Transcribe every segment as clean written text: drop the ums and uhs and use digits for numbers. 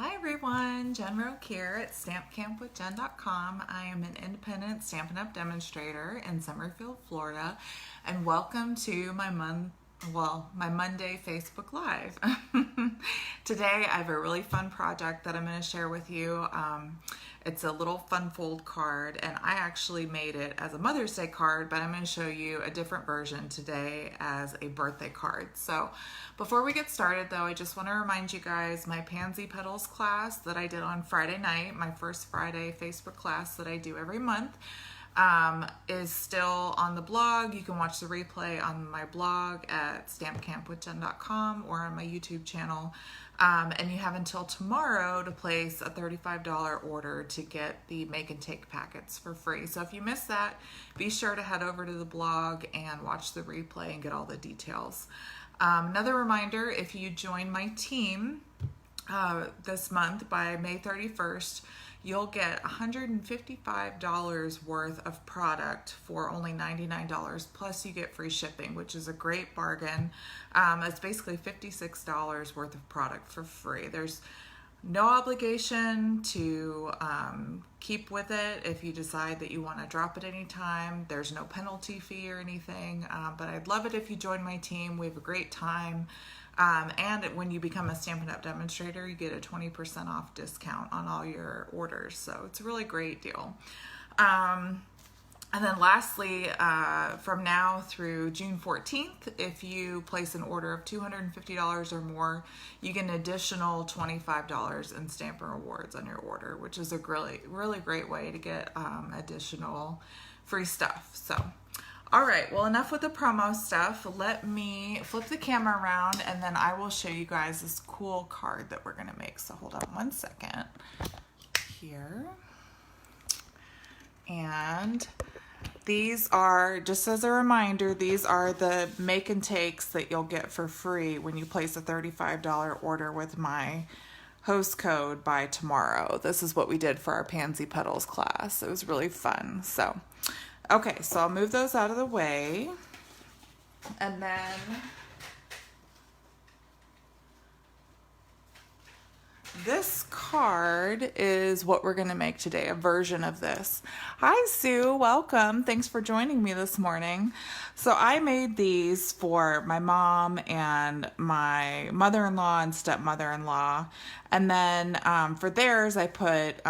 Hi everyone, Jen Roque here at stampcampwithjen.com. I am an independent Stampin' Up! Demonstrator in Summerfield, Florida, and welcome to my Monday Facebook Live. Today I have a really fun project that I'm going to share with you. It's a little fun fold card, and I actually made it as a Mother's Day card, but I'm going to show you a different version today as a birthday card. So before we get started though, I just want to remind you guys my Pansy Petals class that I did on Friday night, my first Friday Facebook class that I do every month, is still on the blog. You can watch the replay on my blog at stampcampwithjen.com or on my YouTube channel. And you have until tomorrow to place a $35 order to get the make and take packets for free. So if you missed that, be sure to head over to the blog and watch the replay and get all the details. Another reminder, if you join my team this month by May 31st, you'll get $155 worth of product for only $99, plus you get free shipping, which is a great bargain. It's basically $56 worth of product for free. There's no obligation to keep with it if you decide that you want to drop it anytime. There's no penalty fee or anything, but I'd love it if you join my team. We have a great time. And when you become a Stampin' Up! Demonstrator, you get a 20% off discount on all your orders. So it's a really great deal. And then lastly, from now through June 14th, if you place an order of $250 or more, you get an additional $25 in Stampin' Rewards on your order, which is a really great way to get additional free stuff. So, all right, well, enough with the promo stuff. Let me flip the camera around and then I will show you guys this cool card that we're gonna make. So hold on one second here. And these are, just as a reminder, these are the make and takes that you'll get for free when you place a $35 order with my host code by tomorrow. This is what we did for our Pansy Petals class. It was really fun. So, okay, so I'll move those out of the way. And then this card is what we're going to make today, a version of this. Hi, Sue. Welcome. Thanks for joining me this morning. So I made these for my mom and my mother-in-law and stepmother-in-law. And then for theirs, I put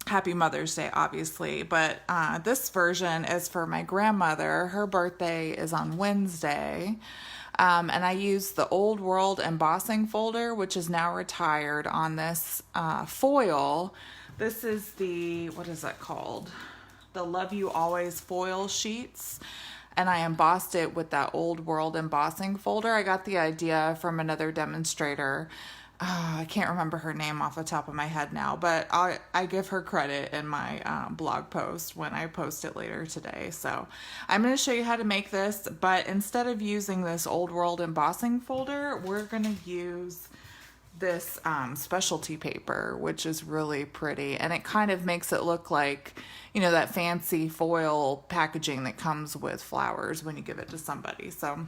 Happy Mother's Day, obviously. But this version is for my grandmother. Her birthday is on Wednesday. And I used the Old World embossing folder, which is now retired, on this foil. This is the, what is that called? The Love You Always foil sheets. And I embossed it with that Old World embossing folder. I got the idea from another demonstrator. I can't remember her name off the top of my head now, but I give her credit in my blog post when I post it later today. So I'm going to show you how to make this, but instead of using this Old World embossing folder, we're going to use this specialty paper, which is really pretty, and it kind of makes it look like, you know, that fancy foil packaging that comes with flowers when you give it to somebody. So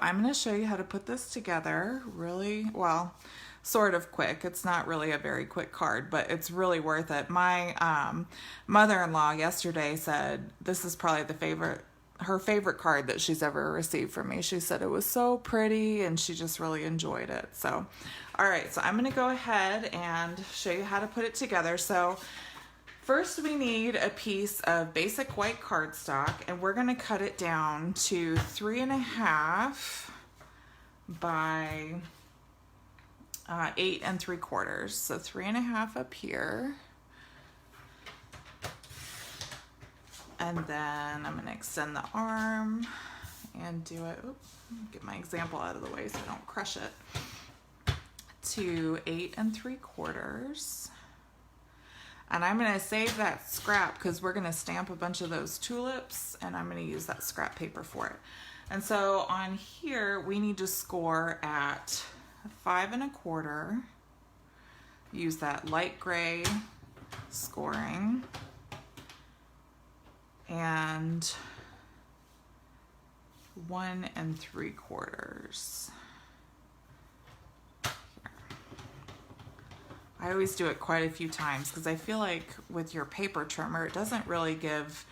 I'm going to show you how to put this together really, well, sort of quick. It's not really a very quick card, but it's really worth it. My mother-in-law yesterday said this is probably her favorite card that she's ever received from me. She said it was so pretty and she just really enjoyed it. So, all right, so I'm going to go ahead and show you how to put it together. So first, we need a piece of basic white cardstock, and we're going to cut it down to 3.5 by 8 3/4. So 3.5 up here. And then I'm going to extend the arm and do it, get my example out of the way so I don't crush it, to 8 3/4. And I'm going to save that scrap because we're going to stamp a bunch of those tulips, and I'm going to use that scrap paper for it. And so on here, we need to score at 5 1/4. Use that light gray scoring. And 1 3/4. I always do it quite a few times because I feel like with your paper trimmer, it doesn't really give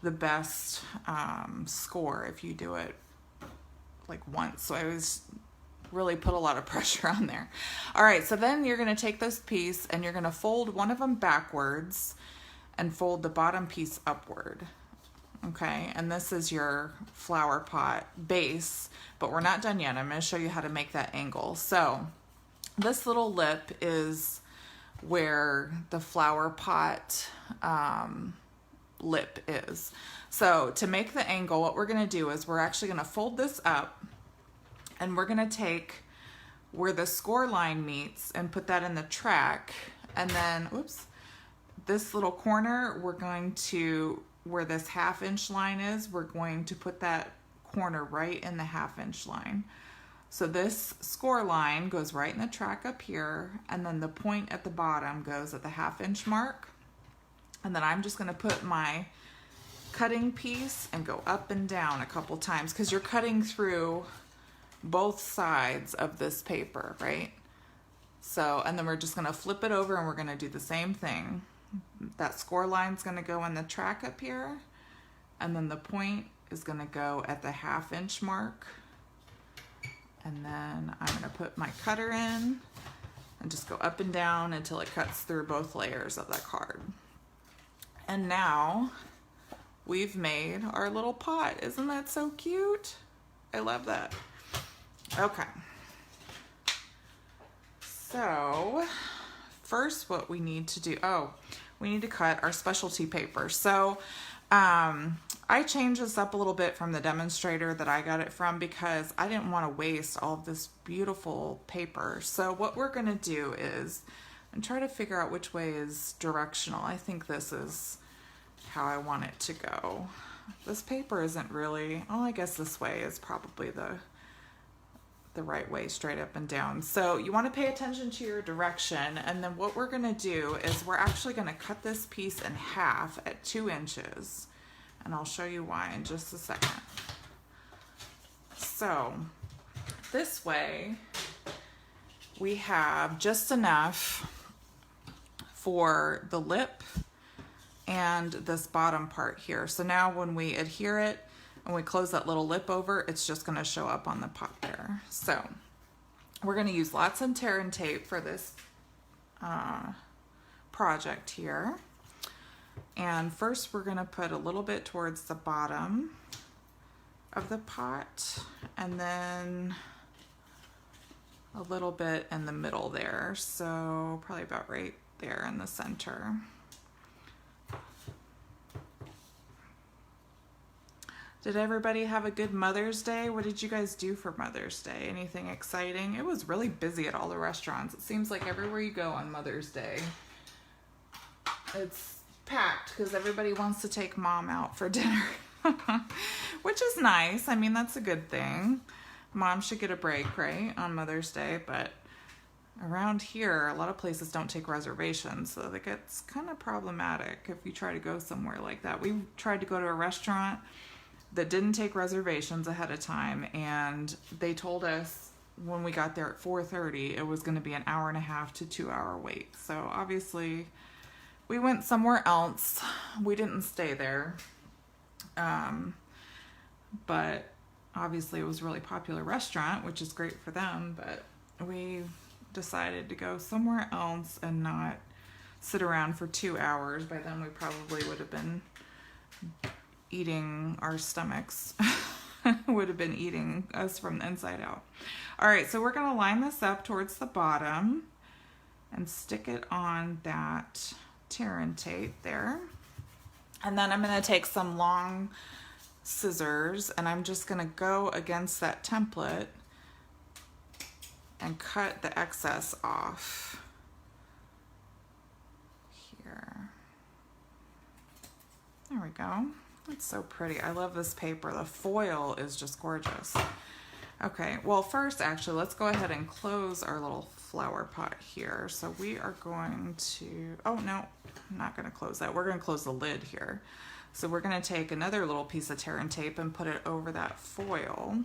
the best score if you do it like once. So I always really put a lot of pressure on there. All right, so then you're going to take this piece and you're going to fold one of them backwards and fold the bottom piece upward. Okay, and this is your flower pot base, but we're not done yet. I'm going to show you how to make that angle. So this little lip is where the flower pot lip is. So to make the angle, what we're going to do is we're actually going to fold this up, and we're going to take where the score line meets and put that in the track, and then, oops, this little corner, we're going to, where this 1/2 inch line is, we're going to put that corner right in the 1/2 inch line. So this score line goes right in the track up here, and then the point at the bottom goes at the 1/2 inch mark. And then I'm just going to put my cutting piece and go up and down a couple times because you're cutting through both sides of this paper, right? So, and then we're just going to flip it over and we're going to do the same thing. That score line's going to go in the track up here, and then the point is going to go at the 1/2 inch mark. And then I'm going to put my cutter in and just go up and down until it cuts through both layers of that card. And now we've made our little pot. Isn't that so cute? I love that. Okay. So first what we need to do, we need to cut our specialty paper. So I changed this up a little bit from the demonstrator that I got it from because I didn't want to waste all of this beautiful paper. So what we're going to do is and try to figure out which way is directional. I think this is how I want it to go. This paper isn't really, I guess this way is probably the right way, straight up and down. So you want to pay attention to your direction, and then what we're going to do is we're actually going to cut this piece in half at 2 inches, and I'll show you why in just a second. So this way we have just enough for the lip and this bottom part here. So now when we adhere it and we close that little lip over, it's just going to show up on the pot there. So we're going to use lots of tear and tape for this project here. And first we're going to put a little bit towards the bottom of the pot, and then a little bit in the middle there. So probably about right there in the center. Did everybody have a good Mother's Day? What did you guys do for Mother's Day? Anything exciting? It was really busy at all the restaurants. It seems like everywhere you go on Mother's Day, it's packed because everybody wants to take mom out for dinner, which is nice. I mean, that's a good thing. Mom should get a break, right, on Mother's Day, but around here, a lot of places don't take reservations, so it gets kind of problematic if you try to go somewhere like that. We tried to go to a restaurant that didn't take reservations ahead of time, and they told us when we got there at 4:30 it was going to be an 1.5 to 2 hour wait. So obviously we went somewhere else. We didn't stay there, but obviously it was a really popular restaurant, which is great for them, but we decided to go somewhere else and not sit around for 2 hours. By then we probably would have been eating, our stomachs would have been eating us from the inside out. All right, so we're going to line this up towards the bottom and stick it on that tear and tape there. And then I'm going to take some long scissors and I'm just going to go against that template and cut the excess off here. There we go. It's so pretty. I love this paper. The foil is just gorgeous. Okay, well first actually let's go ahead and close our little flower pot here. So we are going to, oh no, I'm not going to close that. We're going to close the lid here. So we're going to take another little piece of tear and tape and put it over that foil.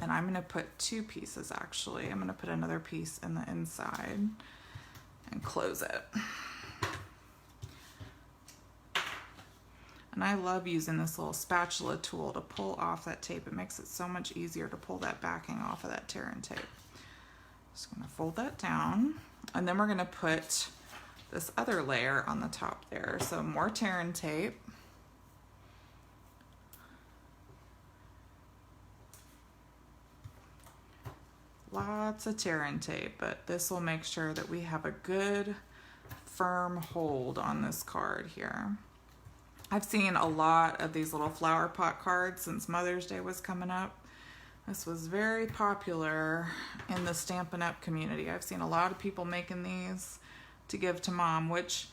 And I'm going to put 2 pieces actually. I'm going to put another piece in the inside. and close it. And I love using this little spatula tool to pull off that tape. It makes it so much easier to pull that backing off of that tear and tape. Just gonna fold that down, and then we're gonna put this other layer on the top there. So more tear and tape. Lots of tear and tape, but this will make sure that we have a good firm hold on this card here. I've seen a lot of these little flower pot cards since Mother's Day was coming up. This was very popular in the Stampin' Up community. I've seen a lot of people making these to give to Mom, which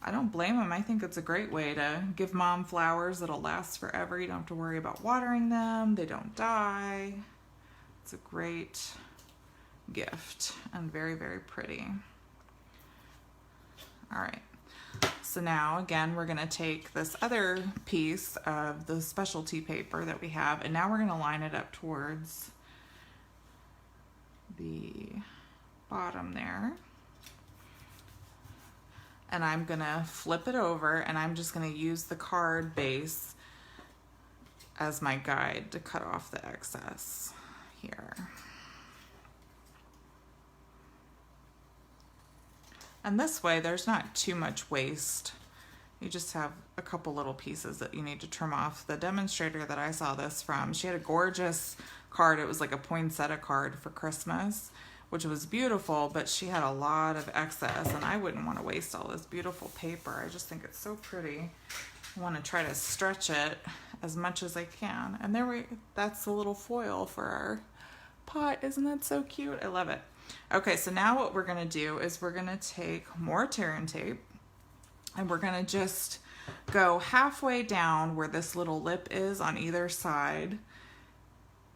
I don't blame them. I think it's a great way to give Mom flowers that'll last forever. You don't have to worry about watering them. They don't die. It's a great gift and very, very pretty. All right. So now, again, we're going to take this other piece of the specialty paper that we have, and now we're going to line it up towards the bottom there. And I'm going to flip it over, and I'm just going to use the card base as my guide to cut off the excess here. And this way, there's not too much waste. You just have a couple little pieces that you need to trim off. The demonstrator that I saw this from, she had a gorgeous card. It was like a poinsettia card for Christmas, which was beautiful, but she had a lot of excess, and I wouldn't want to waste all this beautiful paper. I just think it's so pretty. I want to try to stretch it as much as I can. And that's the little foil for our pot. Isn't that so cute? I love it. Okay, so now what we're going to do is we're going to take more tear and tape, and we're going to just go halfway down where this little lip is on either side,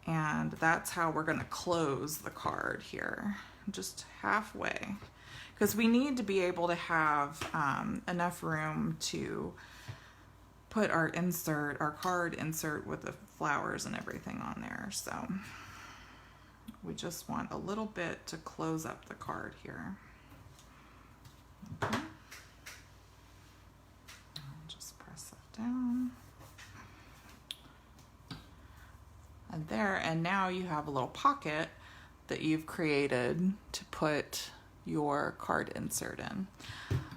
and that's how we're going to close the card here, just halfway, because we need to be able to have enough room to put our card insert with the flowers and everything on there. So we just want a little bit to close up the card here. Okay. I'll just press that down. And there, and now you have a little pocket that you've created to put your card insert in.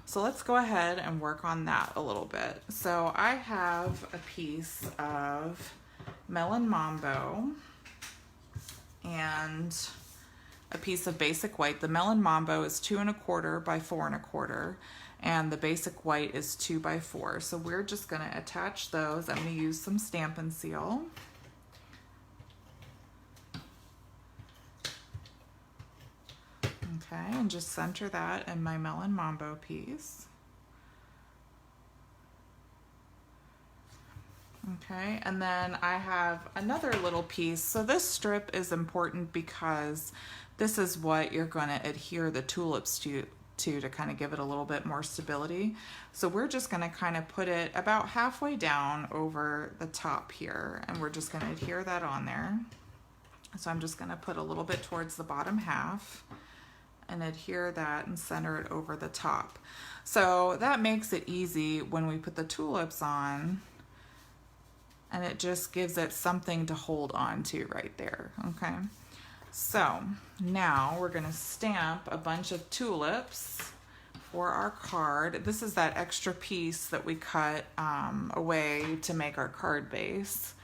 So let's go ahead and work on that a little bit. So I have a piece of Melon Mambo and a piece of basic white. The Melon Mambo is 2 1/4 by 4 1/4, and the basic white is 2 by 4. So we're just going to attach those. I'm going to use some Stampin' Seal. Okay, and just center that in my Melon Mambo piece. Okay, and then I have another little piece. So this strip is important because this is what you're going to adhere the tulips to kind of give it a little bit more stability. So we're just going to kind of put it about halfway down over the top here, and we're just going to adhere that on there. So I'm just going to put a little bit towards the bottom half and adhere that and center it over the top. So that makes it easy when we put the tulips on, and it just gives it something to hold on to right there. Okay, so now we're going to stamp a bunch of tulips for our card. This is that extra piece that we cut away to make our card base.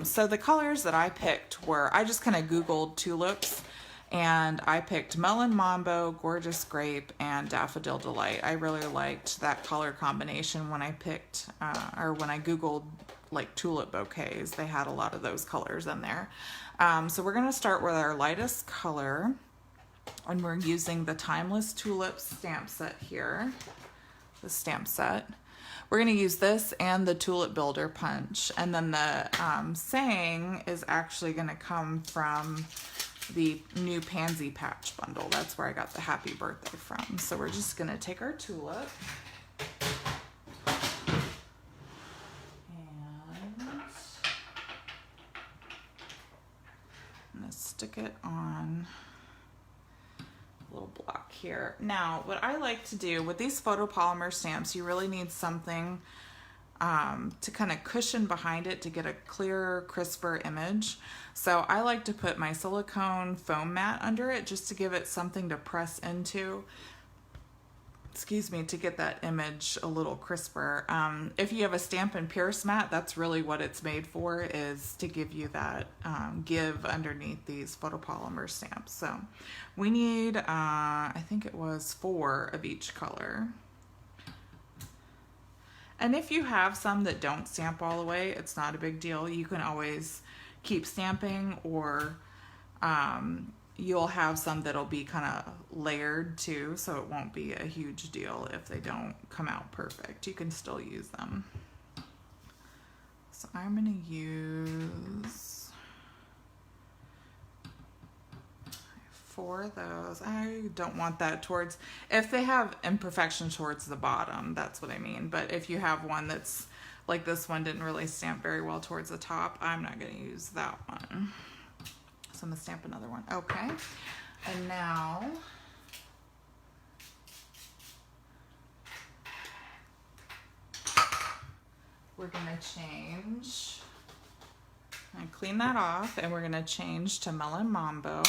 So the colors that I picked were, I just kind of Googled tulips, and I picked Melon Mambo, Gorgeous Grape, and Daffodil Delight. I really liked that color combination when I picked, or when I Googled like tulip bouquets. They had a lot of those colors in there. So we're going to start with our lightest color, and we're using the Timeless Tulips stamp set here, the stamp set. We're going to use this and the Tulip Builder punch, and then the saying is actually going to come from the new Pansy patch bundle. That's where I got the happy birthday from. So we're just going to take our tulip and I'm going to stick it on a little block here. Now, what I like to do with these photopolymer stamps, you really need something to kind of cushion behind it to get a clearer, crisper image. So I like to put my silicone foam mat under it just to give it something to press into, excuse me, to get that image a little crisper. If you have a Stampin' Pierce mat, that's really what it's made for, is to give you that give underneath these photopolymer stamps. So we need, I think it was 4 of each color. And if you have some that don't stamp all the way, it's not a big deal. You can always keep stamping, or you'll have some that'll be kind of layered too, so it won't be a huge deal if they don't come out perfect. You can still use them. So I'm going to use 4 of those. I don't want that towards, if they have imperfections towards the bottom, that's what I mean. But if you have one that's like this one didn't really stamp very well towards the top, I'm not going to use that one. So I'm going to stamp another one. Okay. And now we're going to change, and clean that off, and we're going to change to Melon Mambo.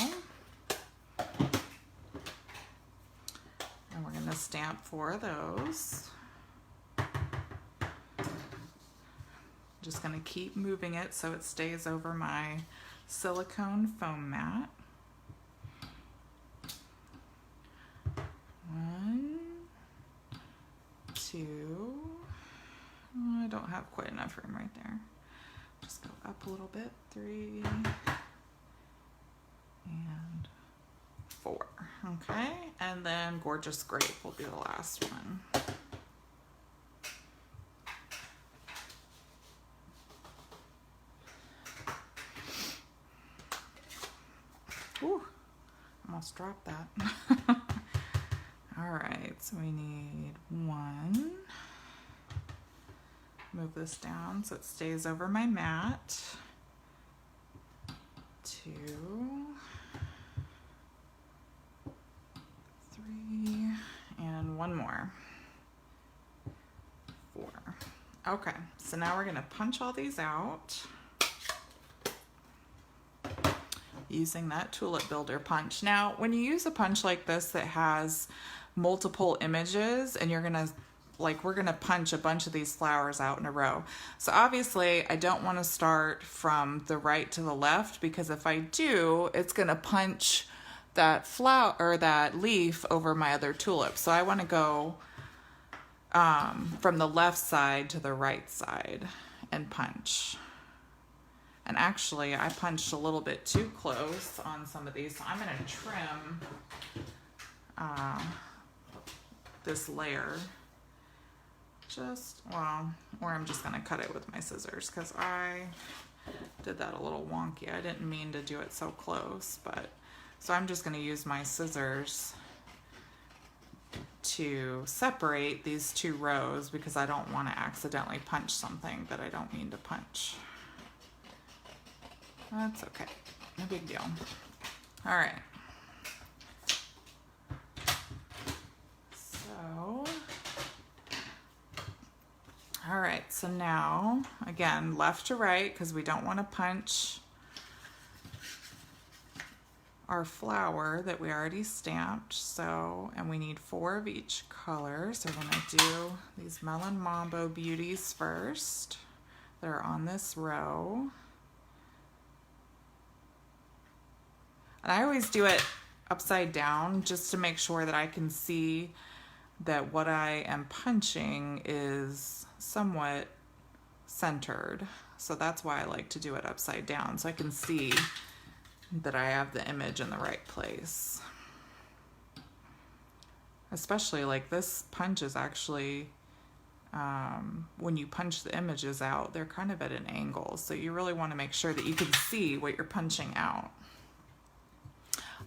And we're going to stamp 4 of those. Just going to keep moving it so it stays over my silicone foam mat. 1, 2. Oh, I don't have quite enough room right there. Just go up a little bit. 3 and 4. Okay, and then Gorgeous Grape will be the last one. Ooh, almost dropped that. All right, so we need 1. Move this down so it stays over my mat. 2, 3, and 1 more. 4. Okay, so now we're going to punch all these out using that Tulip Builder punch. Now, when you use a punch like this that has multiple images, and you're going to, like, we're going to punch a bunch of these flowers out in a row. So obviously I don't want to start from the right to the left, because if I do, it's going to punch that flower or that leaf over my other tulip. So I want to go from the left side to the right side and punch. And actually I punched a little bit too close on some of these, so I'm going to trim this layer. Or I'm just going to cut it with my scissors, because I did that a little wonky. I didn't mean to do it so close, but so I'm just going to use my scissors to separate these 2 rows, because I don't want to accidentally punch something that I don't mean to punch. That's okay, no big deal. All right. All right, so now, again, left to right, because we don't want to punch our flower that we already stamped. So, and we need 4 of each color. So we're going to do these Melon Mambo Beauties first. They're on this row. And I always do it upside down just to make sure that I can see that what I am punching is somewhat centered. So that's why I like to do it upside down, so I can see that I have the image in the right place. Especially like this punch is actually, when you punch the images out, they're kind of at an angle. So you really want to make sure that you can see what you're punching out.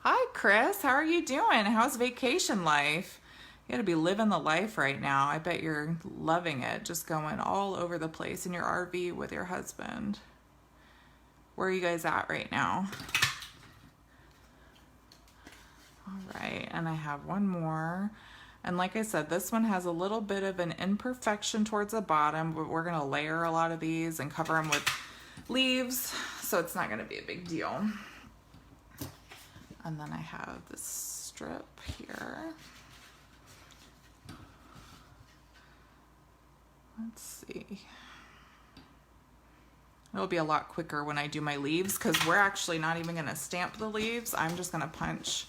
Hi, Chris. How are you doing? How's vacation life? You gotta be living the life right now. I bet you're loving it, just going all over the place in your RV with your husband. Where are you guys at right now? All right, and I have one more. And like I said, this one has a little bit of an imperfection towards the bottom, but we're gonna layer a lot of these and cover them with leaves, so it's not gonna be a big deal. And then I have this strip here. Let's see. It'll be a lot quicker when I do my leaves because we're actually not even gonna stamp the leaves. I'm just gonna punch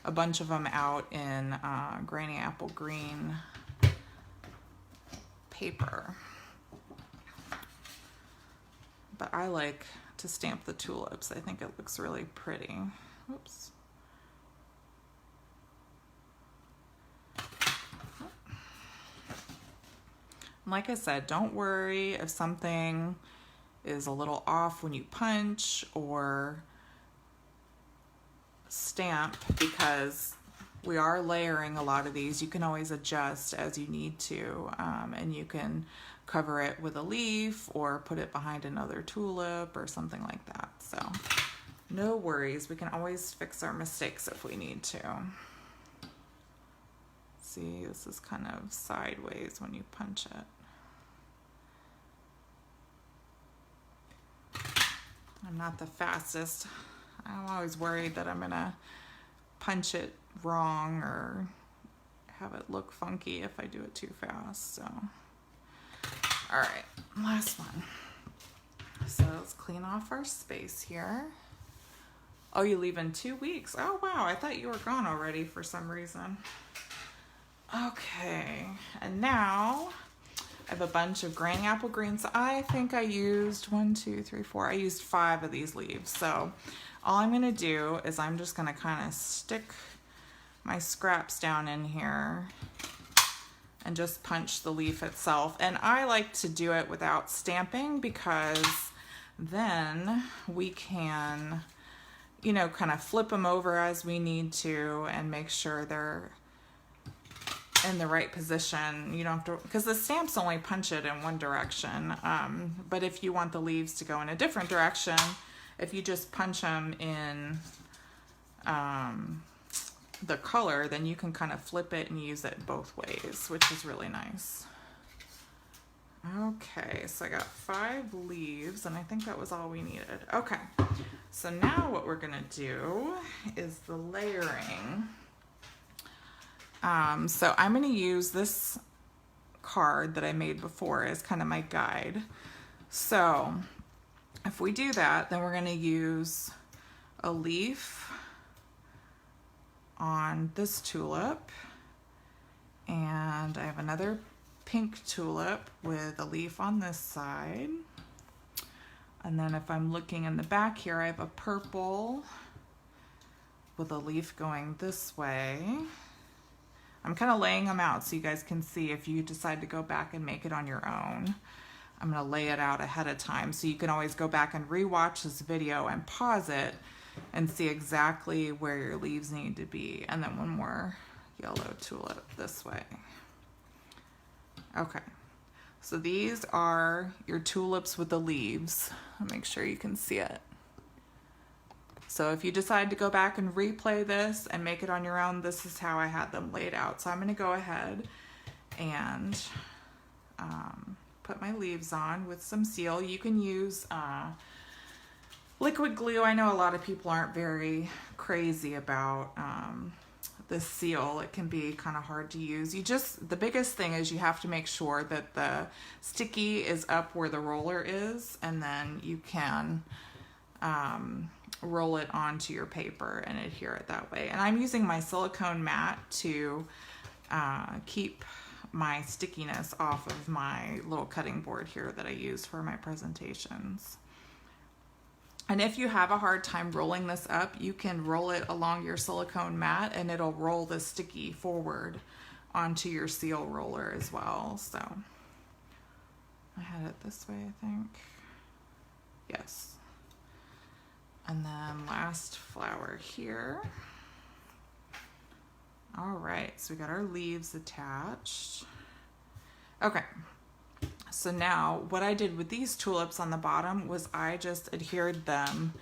a bunch of them out in Granny Apple Green paper. But I like to stamp the tulips. I think it looks really pretty. Oops. Like I said, don't worry if something is a little off when you punch or stamp, because we are layering a lot of these. You can always adjust as you need to, and you can cover it with a leaf or put it behind another tulip or something like that. So no worries, we can always fix our mistakes if we need to. See, this is kind of sideways when you punch it. I'm not the fastest. I'm always worried that I'm gonna punch it wrong or have it look funky if I do it too fast. So, all right, last one. So let's clean off our space here. Oh, you leave in 2 weeks. Oh, wow, I thought you were gone already for some reason. Okay, and now I have a bunch of Granny Apple Greens. I think I used 1, 2, 3, 4. I used 5 of these leaves. So all I'm gonna do is I'm just gonna kind of stick my scraps down in here and just punch the leaf itself. And I like to do it without stamping because then we can, you know, kind of flip them over as we need to and make sure they're in the right position. You don't have to, because the stamps only punch it in one direction. But if you want the leaves to go in a different direction, if you just punch them in the color, then you can kind of flip it and use it both ways, which is really nice. Okay, so I got 5 leaves, and I think that was all we needed. Okay, so now what we're gonna do is the layering. So I'm gonna use this card that I made before as kind of my guide. So if we do that, then we're gonna use a leaf on this tulip, and I have another pink tulip with a leaf on this side. And then if I'm looking in the back here, I have a purple with a leaf going this way. I'm kind of laying them out so you guys can see if you decide to go back and make it on your own. I'm going to lay it out ahead of time so you can always go back and rewatch this video and pause it and see exactly where your leaves need to be. And then one more yellow tulip this way. Okay, so these are your tulips with the leaves. I'll make sure you can see it. So if you decide to go back and replay this and make it on your own, this is how I had them laid out. So I'm going to go ahead and put my leaves on with some seal. You can use liquid glue. I know a lot of people aren't very crazy about this seal. It can be kind of hard to use. The biggest thing is you have to make sure that the sticky is up where the roller is, and then you can roll it onto your paper and adhere it that way. And I'm using my silicone mat to keep my stickiness off of my little cutting board here that I use for my presentations. And if you have a hard time rolling this up, you can roll it along your silicone mat and it'll roll the sticky forward onto your seal roller as well. So I had it this way, I think. Yes. And then last flower here. All right, so we got our leaves attached. Okay, so now what I did with these tulips on the bottom was I just adhered them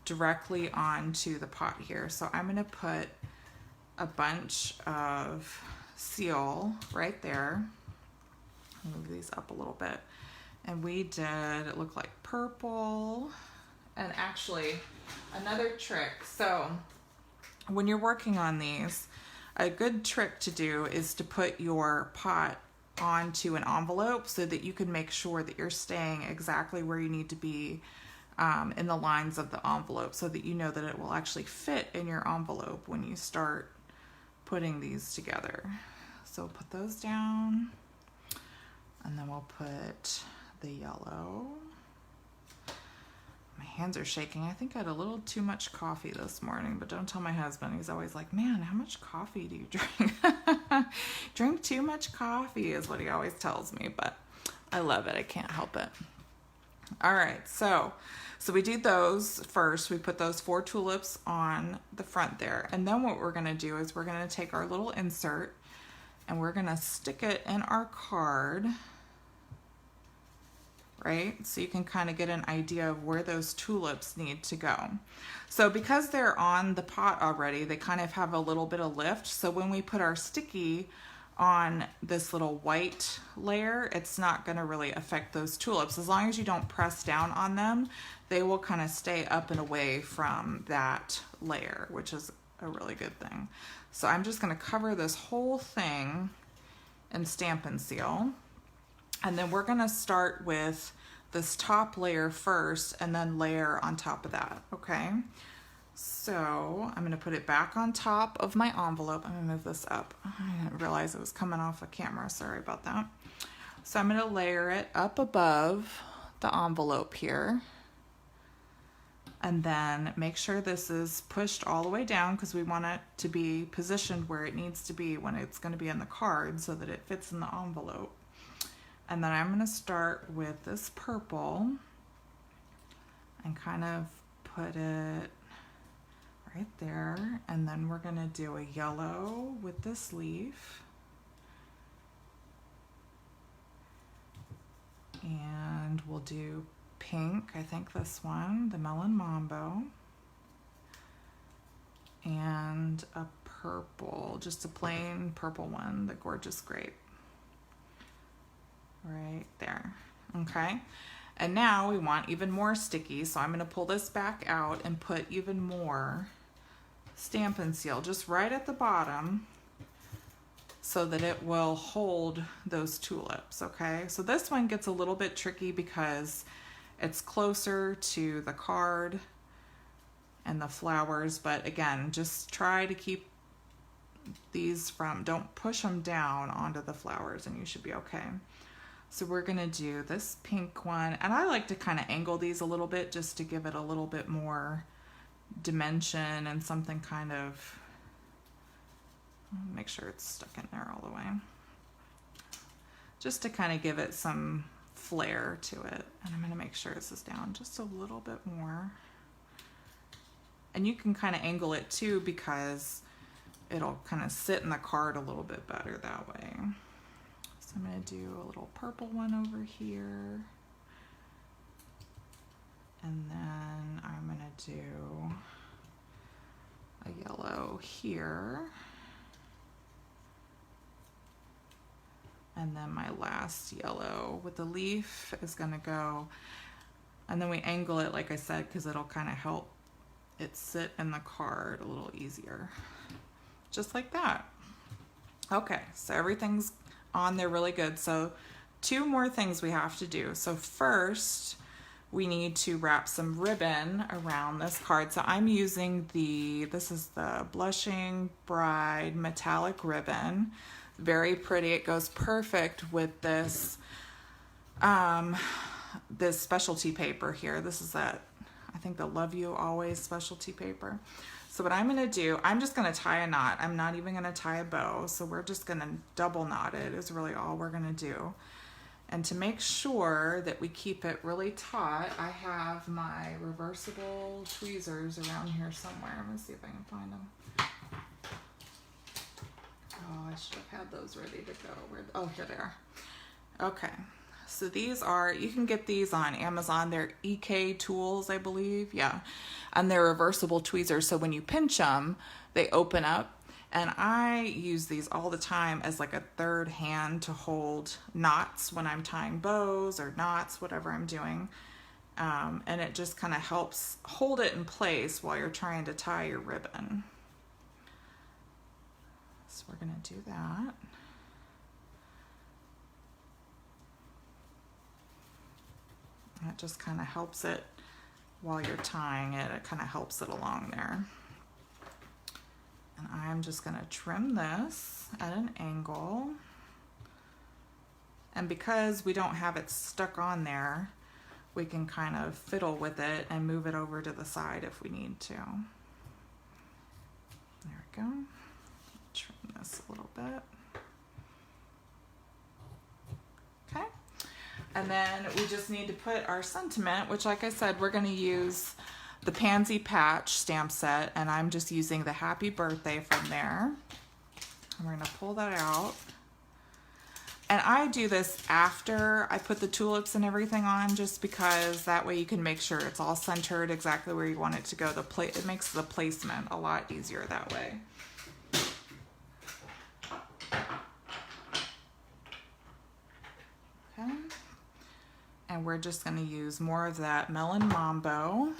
directly onto the pot here. So I'm gonna put a bunch of seal right there. Move these up a little bit. And we did, it looked like purple. And actually, another trick. So when you're working on these, a good trick to do is to put your pot onto an envelope so that you can make sure that you're staying exactly where you need to be in the lines of the envelope, so that you know that it will actually fit in your envelope when you start putting these together. So put those down, and then we'll put the yellow. My hands are shaking. I think I had a little too much coffee this morning, but don't tell my husband. He's always like, man, how much coffee do you drink? Drink too much coffee is what he always tells me, but I love it. I can't help it. All right, so we do those first. We put those 4 tulips on the front there. And then what we're gonna do is we're gonna take our little insert and we're gonna stick it in our card, right? So you can kind of get an idea of where those tulips need to go. So because they're on the pot already, they kind of have a little bit of lift. So when we put our sticky on this little white layer, it's not going to really affect those tulips. As long as you don't press down on them, they will kind of stay up and away from that layer, which is a really good thing. So I'm just going to cover this whole thing in Stampin' Seal. And then we're gonna start with this top layer first and then layer on top of that, okay? So I'm gonna put it back on top of my envelope. I'm gonna move this up. I didn't realize it was coming off a camera, sorry about that. So I'm gonna layer it up above the envelope here. And then make sure this is pushed all the way down because we want it to be positioned where it needs to be when it's gonna be in the card so that it fits in the envelope. And then I'm going to start with this purple and kind of put it right there. And then we're going to do a yellow with this leaf. And we'll do pink, I think this one, the Melon Mambo. And a purple, just a plain purple one, the Gorgeous Grape. Right there, okay? And now we want even more sticky, so I'm going to pull this back out and put even more Stampin' Seal just right at the bottom so that it will hold those tulips, okay? So this one gets a little bit tricky because it's closer to the card and the flowers, but again, just try to keep these from, don't push them down onto the flowers and you should be okay. So we're gonna do this pink one, and I like to kind of angle these a little bit just to give it a little bit more dimension and something kind of, make sure it's stuck in there all the way, just to kind of give it some flair to it. And I'm gonna make sure this is down just a little bit more. And you can kind of angle it too because it'll kind of sit in the card a little bit better that way. So I'm going to do a little purple one over here. And then I'm going to do a yellow here. And then my last yellow with the leaf is going to go. And then we angle it, like I said, because it'll kind of help it sit in the card a little easier. Just like that. Okay, so everything's on there really good. So 2 more things we have to do. So first we need to wrap some ribbon around this card. So I'm using this is the Blushing Bride metallic ribbon. Very pretty. It goes perfect with this this specialty paper here. This is that, I think, the Love You Always specialty paper. So what I'm gonna do, I'm just gonna tie a knot. I'm not even gonna tie a bow. So we're just gonna double knot it is really all we're gonna do. And to make sure that we keep it really taut, I have my reversible tweezers around here somewhere. I'm gonna see if I can find them. Oh, I should have had those ready to go. Oh, here they are. Okay, so these are, you can get these on Amazon. They're EK Tools, I believe, yeah. And they're reversible tweezers, so when you pinch them, they open up. And I use these all the time as like a third hand to hold knots when I'm tying bows or knots, whatever I'm doing. And it just kind of helps hold it in place while you're trying to tie your ribbon. So we're going to do that. That just kind of helps it while you're tying it. It kind of helps it along there. And I'm just going to trim this at an angle. And because we don't have it stuck on there, we can kind of fiddle with it and move it over to the side if we need to. There we go. Trim this a little bit. Okay. And then we just need to put our sentiment, which, like I said, we're going to use the Pansy patch stamp set, and I'm just using the happy birthday from there. And we're going to pull that out. And I do this after I put the tulips and everything on, just because that way you can make sure it's all centered exactly where you want it to go. It makes the placement a lot easier that way. Okay. And we're just going to use more of that Melon Mambo.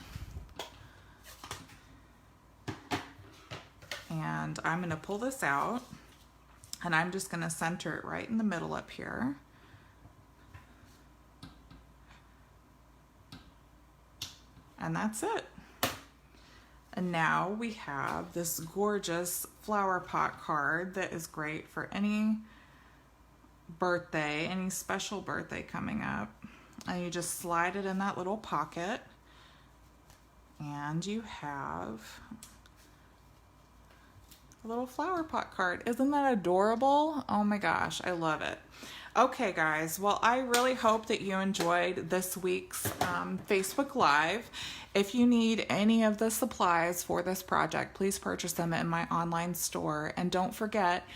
And I'm going to pull this out. And I'm just going to center it right in the middle up here. And that's it. And now we have this gorgeous Flowerpot card that is great for any birthday, any special birthday coming up. And you just slide it in that little pocket. And you have a little Flowerpot card. Isn't that adorable? Oh my gosh, I love it. Okay guys, well, I really hope that you enjoyed this week's Facebook Live. If you need any of the supplies for this project, please purchase them in my online store. And don't forget,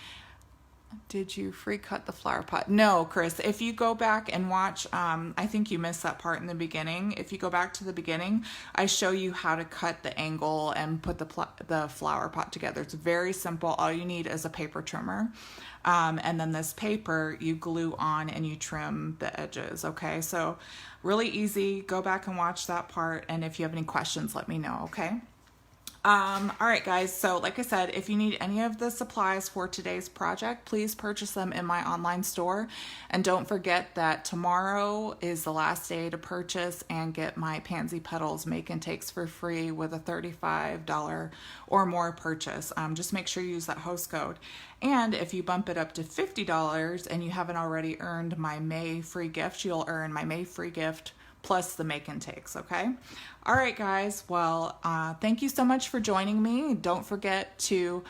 did you free cut the flower pot? No, Chris, if you go back and watch, I think you missed that part in the beginning. If you go back to the beginning, I show you how to cut the angle and put the flower pot together. It's very simple. All you need is a paper trimmer. And then this paper you glue on and you trim the edges. Okay, so really easy. Go back and watch that part. And if you have any questions, let me know. Okay. All right, guys. So like I said, if you need any of the supplies for today's project, please purchase them in my online store. And don't forget that tomorrow is the last day to purchase and get my Pansy Petals make and takes for free with a $35 or more purchase. Just make sure you use that host code. And if you bump it up to $50 and you haven't already earned my May free gift, you'll earn my May free gift plus the make and takes, okay? All right, guys. Well, thank you so much for joining me. Don't forget to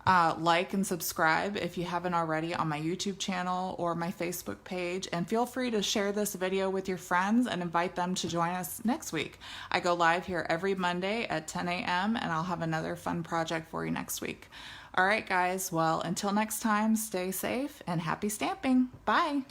like and subscribe if you haven't already on my YouTube channel or my Facebook page. And feel free to share this video with your friends and invite them to join us next week. I go live here every Monday at 10 a.m. and I'll have another fun project for you next week. All right, guys. Well, until next time, stay safe and happy stamping. Bye.